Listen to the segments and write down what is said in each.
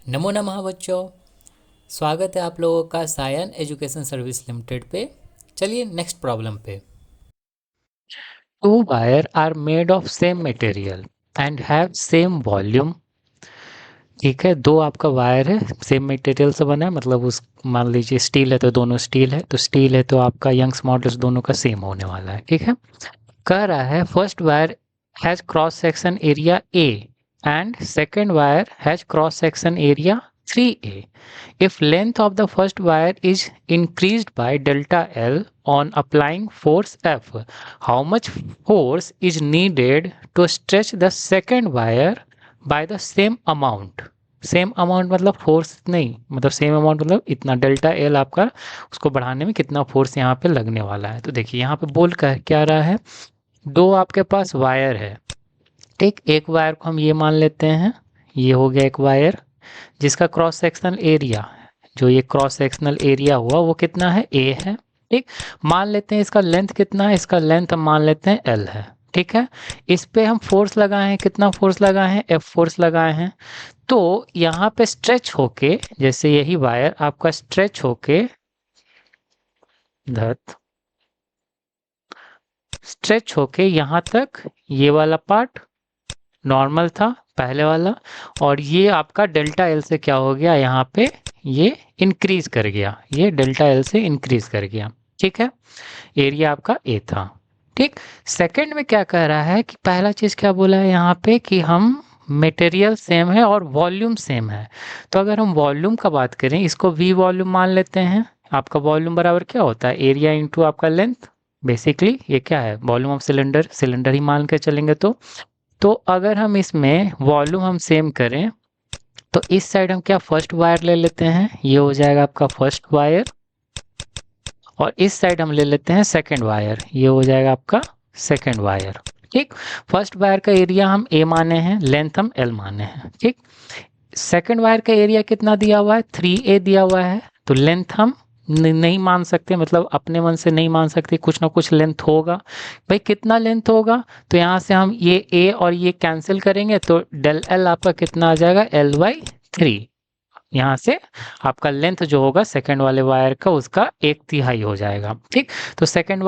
नमो नमः बच्चों। स्वागत है आप लोगों का सायन एजुकेशन सर्विस लिमिटेड पे। चलिए नेक्स्ट प्रॉब्लम पे। Two wire are made of same material and have same volume. ठीक है, दो आपका वायर है, सेम मटेरियल से बना है, मतलब उस मान लीजिए स्टील है तो दोनों स्टील है, तो स्टील है तो आपका यंग्स मॉडल्स दोनों का सेम होने वाला है। ठीक है, कह रहा है first wire has cross section area A and second wire has cross section area 3a. If length of the first wire is increased by delta L on applying force F, how much force is needed to stretch the second wire by the same amount? Same amount मतलब force नहीं, मतलब same amount मतलब इतना delta L आपका उसको बढ़ाने में कितना फोर्स यहाँ पे लगने वाला है। तो देखिए यहाँ पे बोल कर क्या रहा है, दो आपके पास वायर है। ठीक, एक वायर को हम ये मान लेते हैं, ये हो गया एक वायर जिसका क्रॉस सेक्शनल एरिया, जो ये क्रॉस सेक्शनल एरिया हुआ वो कितना है, ए है। ठीक, मान लेते हैं इसका लेंथ कितना है, इसका लेंथ हम मान लेते हैं एल है। ठीक है, इस पे हम फोर्स लगाए हैं, कितना फोर्स लगाए हैं, एफ फोर्स लगाए हैं। तो यहाँ पे स्ट्रेच होके, जैसे यही वायर आपका स्ट्रेच होके धत स्ट्रेच होके यहाँ तक, ये वाला पार्ट नॉर्मल था पहले वाला, और ये आपका डेल्टा एल से क्या हो गया, यहाँ पे ये इंक्रीज कर गया, ये डेल्टा एल से इंक्रीज कर गया। ठीक है, एरिया आपका ए था। ठीक, सेकंड में क्या कह रहा है कि पहला चीज क्या बोला है यहाँ पे कि हम मटेरियल सेम है और वॉल्यूम सेम है। तो अगर हम वॉल्यूम का बात करें, इसको वी वॉल्यूम मान लेते हैं। आपका वॉल्यूम बराबर क्या होता है, एरिया इंटू आपका लेंथ। बेसिकली ये क्या है, वॉल्यूम ऑफ सिलेंडर, सिलेंडर ही मान के चलेंगे। तो अगर हम इसमें वॉल्यूम हम सेम करें तो इस साइड हम क्या फर्स्ट वायर ले लेते हैं, ये हो जाएगा आपका फर्स्ट वायर, और इस साइड हम ले लेते हैं सेकंड वायर, ये हो जाएगा आपका सेकंड वायर। ठीक, फर्स्ट वायर का एरिया हम ए माने हैं, लेंथ हम एल माने हैं। ठीक, सेकंड वायर का एरिया कितना दिया हुआ है, 3a दिया हुआ है। तो लेंथ हम नहीं मान सकते, मतलब अपने मन से नहीं मान सकते, कुछ ना कुछ लेंथ होगा। भाई कितना लेंथ होगा, तो यहाँ से हम ये a और ये कैंसिल करेंगे तो डेल एल आपका कितना आ जाएगा, L/3। यहाँ से आपका लेंथ जो होगा सेकंड वाले वायर का, उसका 1/3 हो जाएगा। ठीक, तो सेकंड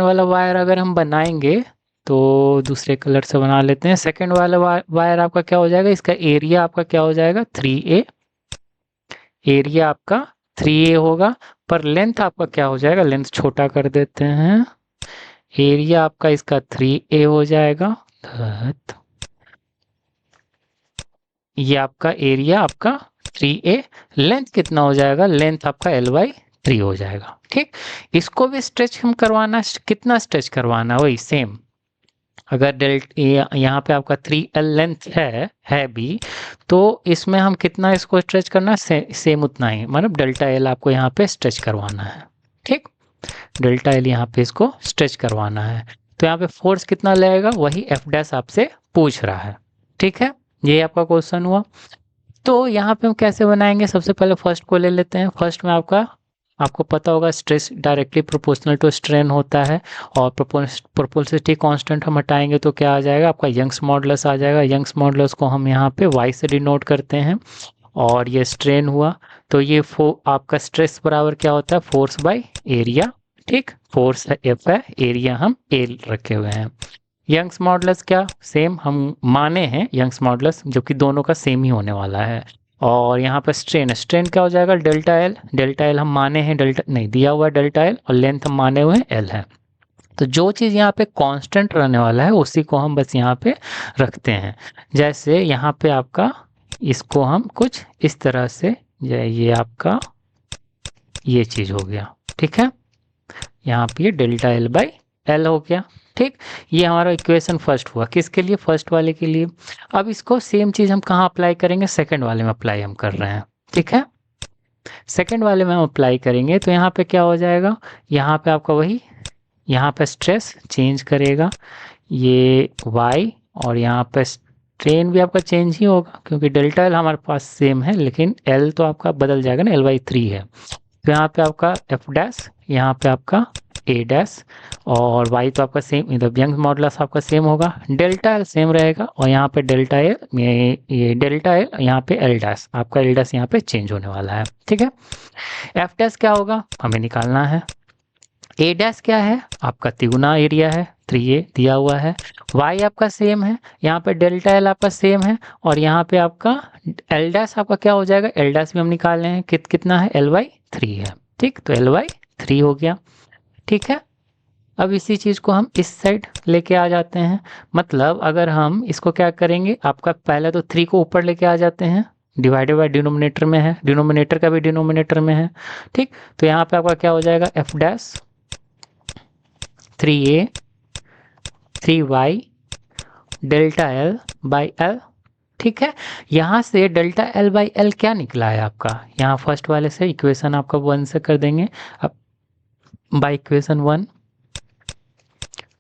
वाला वायर अगर हम बनाएंगे तो दूसरे कलर से बना लेते हैं। सेकंड वाला वायर आपका क्या हो जाएगा, इसका एरिया आपका क्या हो जाएगा, 3a। एरिया आपका 3a होगा, पर लेंथ आपका क्या हो जाएगा, लेंथ छोटा कर देते हैं, एरिया आपका इसका 3a हो जाएगा। ये आपका एरिया आपका 3a, लेंथ कितना हो जाएगा, लेंथ आपका L/3 हो जाएगा। ठीक, इसको भी स्ट्रेच हम करवाना, कितना स्ट्रेच करवाना, वही सेम। अगर यहाँ पे आपका 3l लेंथ है भी, तो इसमें हम कितना इसको स्ट्रेच करना, सेम उतना ही, मतलब डेल्टा एल आपको यहाँ पे स्ट्रेच करवाना है। ठीक, डेल्टा एल यहाँ पे इसको स्ट्रेच करवाना है। तो यहाँ पे फोर्स कितना लगेगा, वही एफ डैश आपसे पूछ रहा है। ठीक है, ये आपका क्वेश्चन हुआ। तो यहाँ पे हम कैसे बनाएंगे, सबसे पहले फर्स्ट को ले लेते हैं। फर्स्ट में आपको पता होगा stress directly proportional to strain होता है, और प्रोपोर्सिटी कांस्टेंट हम हटाएंगे तो क्या आ जाएगा, आपका यंग्स मॉडुलस आ जाएगा। यंग्स मॉडुलस को हम यहाँ पे वाई से डिनोट करते हैं, और ये स्ट्रेन हुआ तो ये आपका स्ट्रेस बराबर क्या होता है, फोर्स बाय एरिया। ठीक, फोर्स एफ है, एरिया हम ए रखे हुए हैं। यंग्स मॉडुलस क्या सेम हम माने हैं, यंग्स मॉडुलस जो कि दोनों का सेम ही होने वाला है। और यहाँ पर स्ट्रेन क्या हो जाएगा, डेल्टा एल। डेल्टा एल हम माने हैं, डेल्टा नहीं दिया हुआ डेल्टा एल, और लेंथ हम माने हुए हैं एल है। तो जो चीज़ यहाँ पे कांस्टेंट रहने वाला है उसी को हम बस यहाँ पे रखते हैं। जैसे यहाँ पे आपका इसको हम कुछ इस तरह से, ये आपका ये चीज़ हो गया। ठीक है, यहाँ पे डेल्टा एल बाई एल हो गया। ठीक, ये हमारा इक्वेशन फर्स्ट हुआ, किसके लिए, फर्स्ट वाले के लिए। अब इसको सेम चीज़ हम कहाँ अप्लाई करेंगे, सेकंड वाले में अप्लाई हम कर रहे हैं। ठीक है, सेकंड वाले में हम अप्लाई करेंगे तो यहाँ पे क्या हो जाएगा, यहाँ पे आपका वही, यहाँ पे स्ट्रेस चेंज करेगा ये y, और यहाँ पे स्ट्रेन भी आपका चेंज ही होगा क्योंकि डेल्टा एल हमारे पास सेम है, लेकिन l तो आपका बदल जाएगा ना, L/3 है। तो यहाँ पे आपका एफ डैश, यहाँ पे आपका ए डैश, और वाई तो आपका सेम, मतलब यंग मॉडुलस आपका सेम होगा, डेल्टा एल सेम रहेगा, और यहाँ पे डेल्टा एल, ये डेल्टा एल, यहाँ पे एल डैश, आपका एल डैश यहाँ पे चेंज होने वाला है, ठीक है। एफ डैश क्या होगा हमें निकालना है। ए डैश क्या है, आपका तिगुना एरिया है, 3a दिया हुआ है। y आपका सेम है, यहाँ पे डेल्टा एल आपका सेम है, और यहाँ पे आपका एल डैश आपका क्या हो जाएगा, एल डैश भी हम निकाल रहे हैं, कितना है, एल वाई 3 है, ठीक। तो एल वाई 3 हो गया, ठीक है। अब इसी चीज़ को हम इस साइड लेके आ जाते हैं, मतलब अगर हम इसको क्या करेंगे, आपका पहले तो 3 को ऊपर लेके आ जाते हैं, डिवाइडेड बाय डिनोमिनेटर में है, डिनोमिनेटर का भी डिनोमिनेटर में है, ठीक। तो यहाँ पे आपका क्या हो जाएगा, F dash 3a 3y delta L by L, ठीक है। यहाँ से डेल्टा एल बाई एल क्या निकला है आपका, यहाँ फर्स्ट वाले से इक्वेशन आपका 1 से कर देंगे, अब बाई इक्वेशन 1,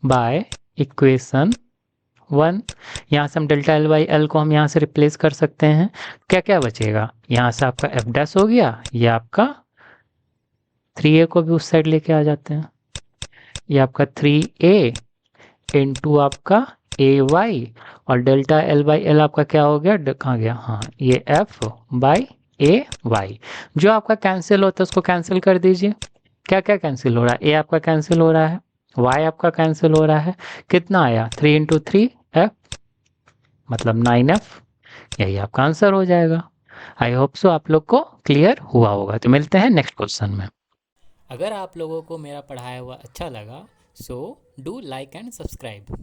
बाय इक्वेशन 1, यहाँ से हम डेल्टा एल बाई एल को हम यहाँ से रिप्लेस कर सकते हैं, क्या क्या बचेगा, यहाँ से आपका एफ डैश हो गया, ये आपका 3a को भी उस साइड लेके आ जाते हैं, ये आपका 3a इंटू आपका ए वाई, और डेल्टा एल बाई एल आपका क्या हो गया, कहाँ गया, हाँ ये एफ बाई ए वाई, जो आपका कैंसिल होता है उसको कैंसिल कर दीजिए, क्या क्या कैंसिल हो रहा है, ए आपका कैंसिल हो रहा है, वाई आपका कैंसिल हो रहा है, कितना आया 3 इंटू 3 एफ, मतलब 9f, यही आपका आंसर हो जाएगा। आई होप सो आप लोग को क्लियर हुआ होगा, तो मिलते हैं नेक्स्ट क्वेश्चन में। अगर आप लोगों को मेरा पढ़ाया हुआ अच्छा लगा, so do like and subscribe.